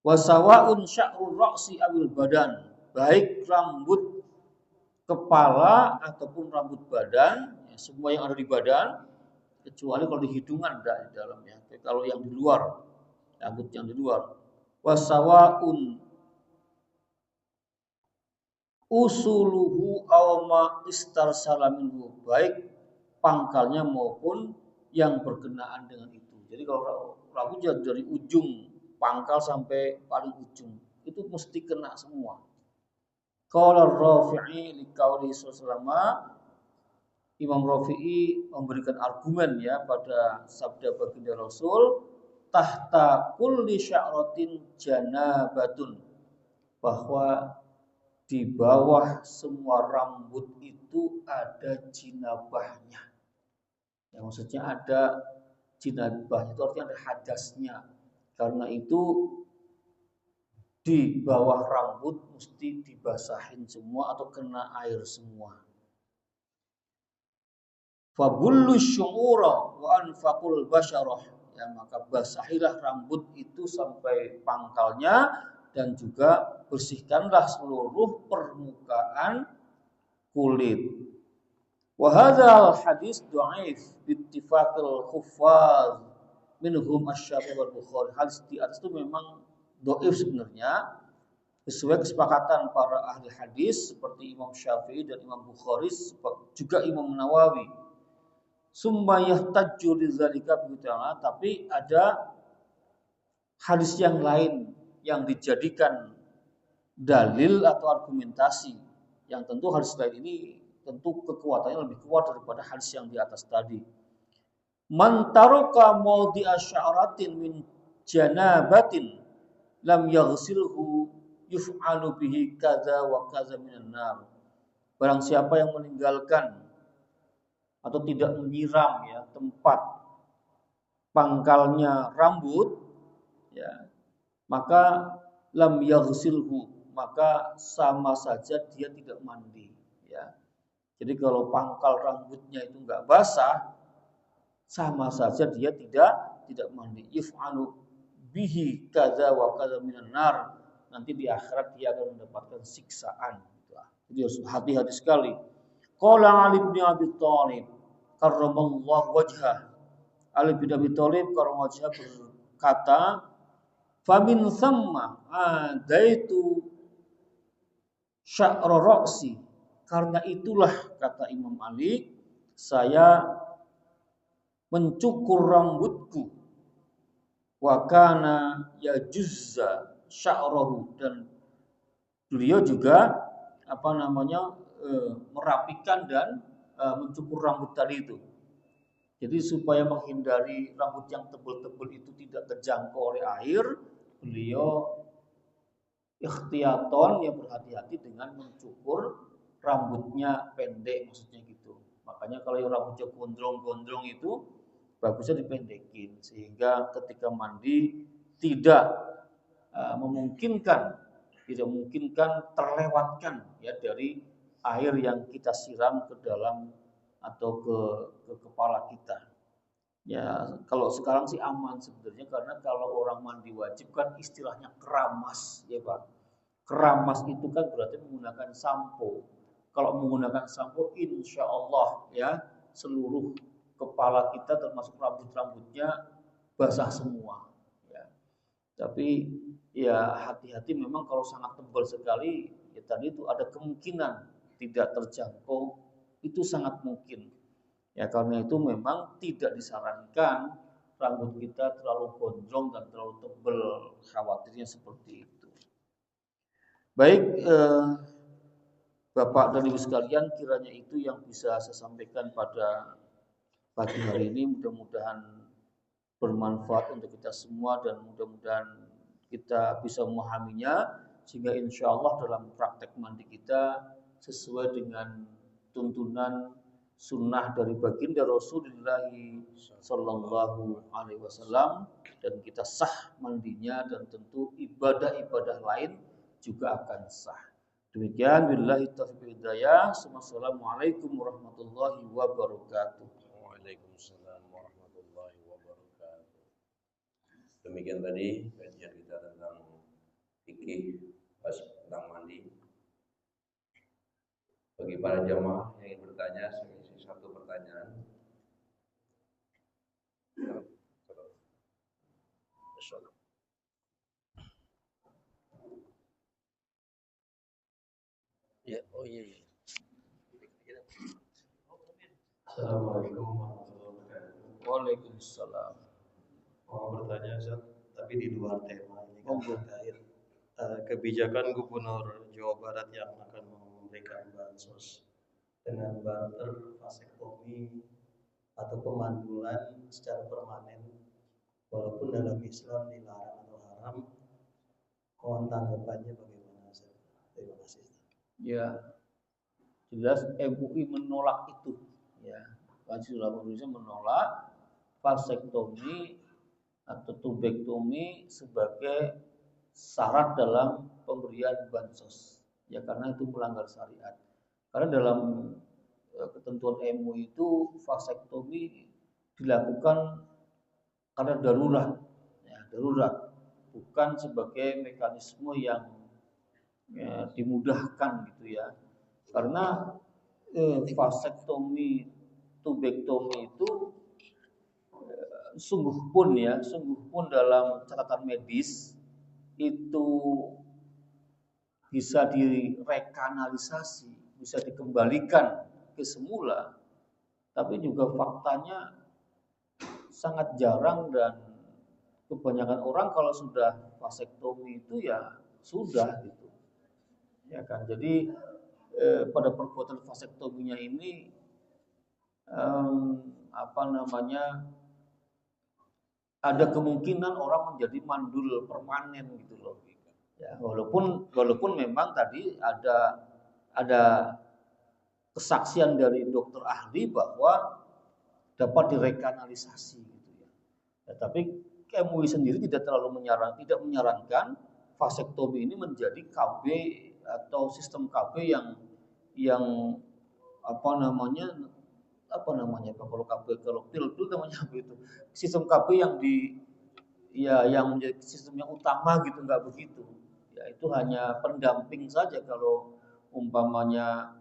Wasawaun sya'rul ra'si awil badan, baik rambut kepala ataupun rambut badan, ya, semua yang ada di badan kecuali kalau di hidungan enggak di dalamnya. Kalau yang di luar, rambut yang di luar. Wasawaun usuluhu aw ma istarsala minhu, baik pangkalnya maupun yang berkenaan dengan itu. Jadi kalau rambut dari ujung pangkal sampai paling ujung itu mesti kena semua. Qala Rafi'i liqauli sallallahu, Imam Rafi'i memberikan argumen ya pada sabda baginda Rasul, tahta kulli sya'ratin janabatun, bahwa di bawah semua rambut itu ada jinabahnya. Ya, maksudnya ada jinabahnya itu artinya ada hadasnya. Karena itu di bawah rambut mesti dibasahin semua atau kena air semua. Fabullu syu'ura wa anfaqul basyarah, ya maka basahilah rambut itu sampai pangkalnya dan juga bersihkanlah seluruh permukaan kulit. Wa hadzal hadis dhaif bittifaqil huffaz minhum asy-Syafi'i wal Bukhari. Hadis di atas itu memang dhaif sebenarnya sesuai kesepakatan para ahli hadis seperti Imam Syafi'i dan Imam Bukhari juga Imam Nawawi. Summa yahtajju lidzalika bi'ta'ala, tapi ada hadis yang lain yang dijadikan dalil atau argumentasi, yang tentu hadis lain ini tentu kekuatannya lebih kuat daripada hadis yang di atas tadi. Man taraka mawdi'a sya'ratin min janabatin lam yaghsilhu yuf'alu bihi kadza wa kadza minan nar. Barang siapa yang meninggalkan atau tidak menyiram ya tempat pangkalnya rambut ya maka lam yaghsilhu, maka sama saja dia tidak mandi, ya. Jadi kalau pangkal rambutnya itu enggak basah, sama saja dia tidak mandi. If'alu bihi kadza wa kadza minan nar. Nanti di akhirat dia akan mendapatkan siksaan. Jadi harus hati-hati sekali. Qala Ali bin Abi Thalib karramallahu wajhah. Ali bin Abi Thalib karramallahu wajhah berkata, "Famin thamma adaitu sya'ra ra'si." Karena itulah kata Imam Ali, saya mencukur rambutku. Wa kana yajuzza sya'rahu, dan beliau juga merapikan dan mencukur rambut tadi itu. Jadi supaya menghindari rambut yang tebal-tebal itu tidak terjangkau oleh air, beliau ikhtiyaton, ya berhati-hati dengan mencukur rambutnya pendek, maksudnya gitu. Makanya kalau yang rambutnya gondrong-gondrong itu bagusnya dipendekin sehingga ketika mandi tidak memungkinkan terlewatkan ya dari air yang kita siram ke dalam atau ke kepala kita. Ya, kalau sekarang sih aman sebenarnya, karena kalau orang mandi wajib kan istilahnya keramas, ya Pak. Keramas itu kan berarti menggunakan sampo. Kalau menggunakan sampo, insya Allah ya seluruh kepala kita termasuk rambut-rambutnya basah semua. Ya. Tapi ya hati-hati, memang kalau sangat tebal sekali, ya tadi itu ada kemungkinan tidak terjangkau, itu sangat mungkin. Ya karena itu memang tidak disarankan rambut kita terlalu gondrong dan terlalu tebal, khawatirnya seperti itu. Baik, Bapak dan Ibu sekalian, kiranya itu yang bisa saya sampaikan pada pagi hari ini. Mudah-mudahan bermanfaat untuk kita semua dan mudah-mudahan kita bisa memahaminya sehingga insya Allah dalam praktek mandi kita sesuai dengan tuntunan sunnah dari baginda Rasulullah Sallallahu Alaihi Wasallam, dan kita sah mandinya, dan tentu ibadah-ibadah lain juga akan sah. Demikian, billahi taufiq hidayah. Assalamualaikum warahmatullahi wabarakatuh. Waalaikumsalam warahmatullahi wabarakatuh. Demikian tadi kajian kita tentang fikih tentang mandi. Bagi para jamaah yang ingin bertanya, saya isi satu pertanyaan. Ya, oh iya. Assalamualaikum warahmatullahi wabarakatuh. Waalaikumsalam. Mau bertanya, Ustaz, tapi di luar tema ini kan terkait kebijakan Gubernur Jawa Barat yang akan memberikan bansos dengan barter vasektomi atau pemandulan secara permanen, walaupun dalam Islam dilarang atau haram. Mohon tanggapannya bagaimana, Ustaz? Terima kasih. Ya, jelas MUI menolak itu. Ya, Majelis Ulama Indonesia menolak vasektomi atau tubektomi sebagai syarat dalam pemberian bansos. Ya, karena itu melanggar syariat. Karena dalam ketentuan MUI itu vasektomi dilakukan karena darurat, ya, darurat, bukan sebagai mekanisme yang dimudahkan gitu ya. Karena vasektomi, tubektomi itu sungguh pun dalam catatan medis itu bisa direkanalisasi, bisa dikembalikan ke semula, tapi juga faktanya sangat jarang, dan kebanyakan orang kalau sudah vasektomi itu ya sudah gitu, ya kan. Jadi pada perbuatan vasektominya ini ada kemungkinan orang menjadi mandul permanen gitu loh. Ya, walaupun memang tadi ada kesaksian dari dokter ahli bahwa dapat direkanalisasi gitu ya. Ya, tapi MUI sendiri tidak menyarankan vasektomi ini menjadi KB atau sistem KB yang apa namanya kalau KB, kalau pil itu namanya apa itu, sistem KB yang menjadi sistem yang utama gitu, nggak begitu ya. Itu hanya pendamping saja kalau umpamanya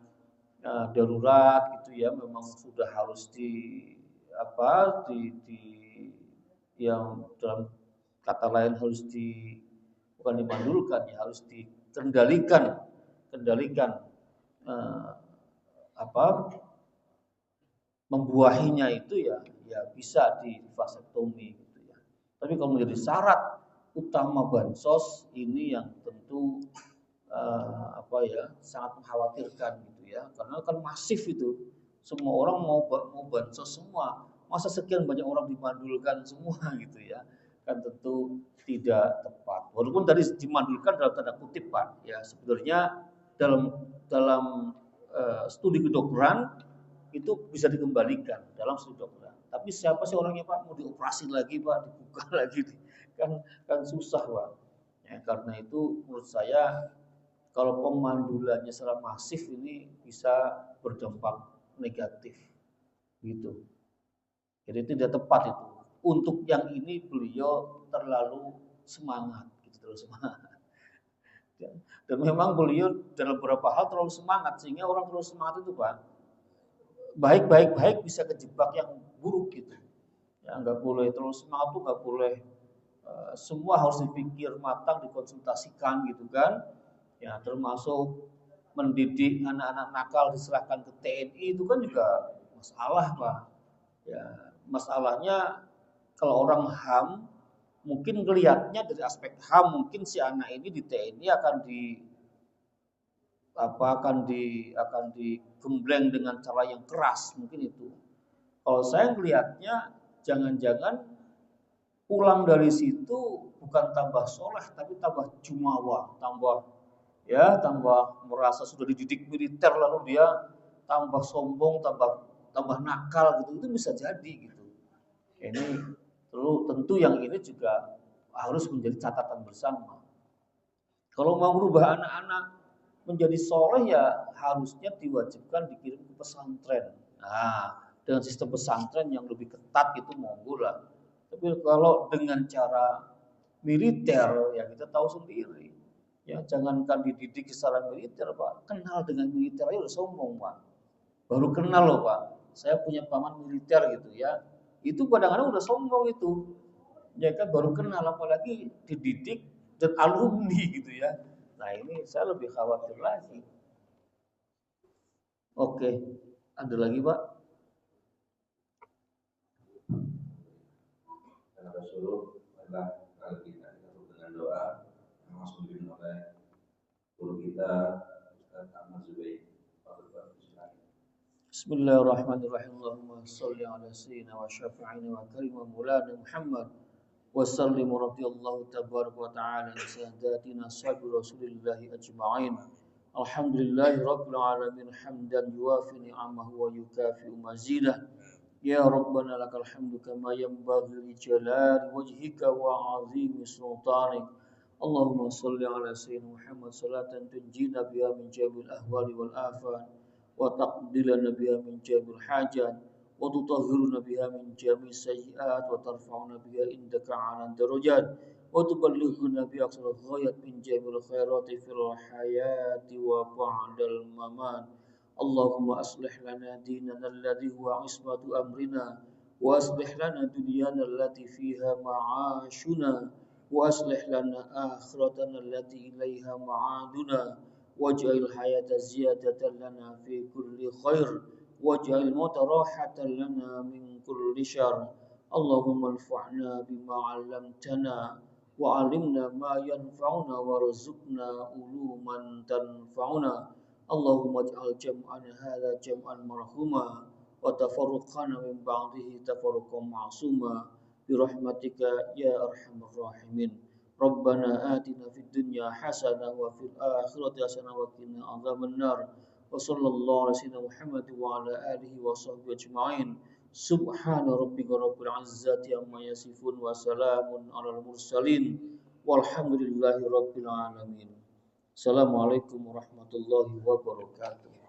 darurat gitu ya, memang sudah harus di yang dalam kata lain harus bukan dimandulkan ya, harus kendalikan eh, apa membuahinya itu ya bisa di vasektomi gitu ya. Tapi kalau menjadi syarat utama bansos ini yang tentu sangat mengkhawatirkan gitu ya, karena kan masif itu, semua orang mau bansos semua, masa sekian banyak orang dimandulkan semua gitu ya, kan tentu tidak tepat. Walaupun tadi dimandulkan dalam tanda kutip Pak ya, sebenarnya dalam studi kedokteran itu bisa dikembalikan dalam studi kedokteran. Tapi siapa sih orangnya Pak, mau dioperasi lagi Pak, dibuka lagi, kan susah Pak ya. Karena itu menurut saya kalau pemandulannya secara masif ini bisa berdampak negatif gitu. Jadi tidak tepat itu. Untuk yang ini beliau terlalu semangat gitu, terlalu semangat. Dan memang beliau dalam beberapa hal terlalu semangat, sehingga orang terlalu semangat itu Pak, baik bisa kejebak yang buruk gitu. Ya nggak boleh terlalu semangat tuh, nggak boleh semua harus dipikir matang, dikonsultasikan gitu kan. Ya termasuk mendidik anak-anak nakal diserahkan ke TNI itu kan juga masalah Pak. Ya masalahnya kalau orang HAM mungkin ngelihatnya dari aspek HAM, mungkin si anak ini di TNI akan digembleng dengan cara yang keras, mungkin itu. Kalau saya melihatnya jangan-jangan pulang dari situ bukan tambah soleh tapi tambah jumawa, tambah merasa sudah dididik militer, lalu dia tambah sombong, tambah nakal gitu, itu bisa jadi gitu. Ini tentu yang ini juga harus menjadi catatan bersama. Kalau mau merubah anak-anak menjadi soleh ya harusnya diwajibkan dikirim ke pesantren. Nah, dengan sistem pesantren yang lebih ketat itu monggo lah. Tapi kalau dengan cara militer ya kita tahu sendiri. Ya, jangankan dididik secara militer, Pak. Kenal dengan militer aja udah sombong, Pak. Baru kenal loh, Pak. Saya punya paman militer gitu ya. Itu kadang-kadang udah sombong itu. Ya kan baru kenal, apalagi dididik dan alumni gitu ya. Nah, ini saya lebih khawatir lagi. Oke. Ada lagi, Pak? Karena Rasulullah adalah kalau kita tutup dengan doa yang langsung dipimpin oleh guru kita Ustaz Ahmad Zubair. Bismillahirrahmanirrahim. Allahumma sholli ala sayyidina wa syafi'ina wa karim wa maulana Muhammad wa sallim radhiyallahu tabaraka wa ta'ala li sahadatina sahabi Rasulillahi ajma'in. Alhamdulillahi rabbil alamin hamdan yuwafi ni'amahu wa yukafi'u mazidah. Ya Rabbana lakal hamdu kama yanbaghi li jalali wajhika wa 'azimi sultanik. Allahumma shalli ala sayyidina Muhammad salatan tunjina biha min jami'il ahwali wal afat wa taqdilana biha min jami'il hajat wa tutahhiruna biha min jami'is sayyi'at wa tarfa'una biha indaka 'ala darajat wa tuballighuna biha aqsal ghayat min jami'il khairati fil hayati wa ba'dal mamat. Allahumma aslih lana dinana alladhi huwa ismatu amrina wa aslih lana dunyana allati fiha ma'ashuna wa aslih lana akhiratana allati ilaiha ma'aduna waj'al hayata ziyadatan lana fi kulli khair waj'al mauta rahatan lana min kulli syarr. Allahumma anfa'na bima 'allamtana wa 'allimna ma yanfa'una warzuqna uluman tanfa'una. Allahumma ij'al jam'ana hadza jam'an marhuma wa tafarruqana min ba'dihi tafarruqan ma'suma bi rahmatika ya arhamar rahimin. Rabbana atina fid dunya hasanah wa fil akhirati hasanah wa qina adzabannar. Wa sallallahu ala sayyidina Muhammad wa ala alihi wa sahbihi ajma'in. Subhana rabbika rabbil izzati amma yasifun wa salamun alal mursalin walhamdulillahi rabbil alamin. Assalamualaikum warahmatullahi wabarakatuh.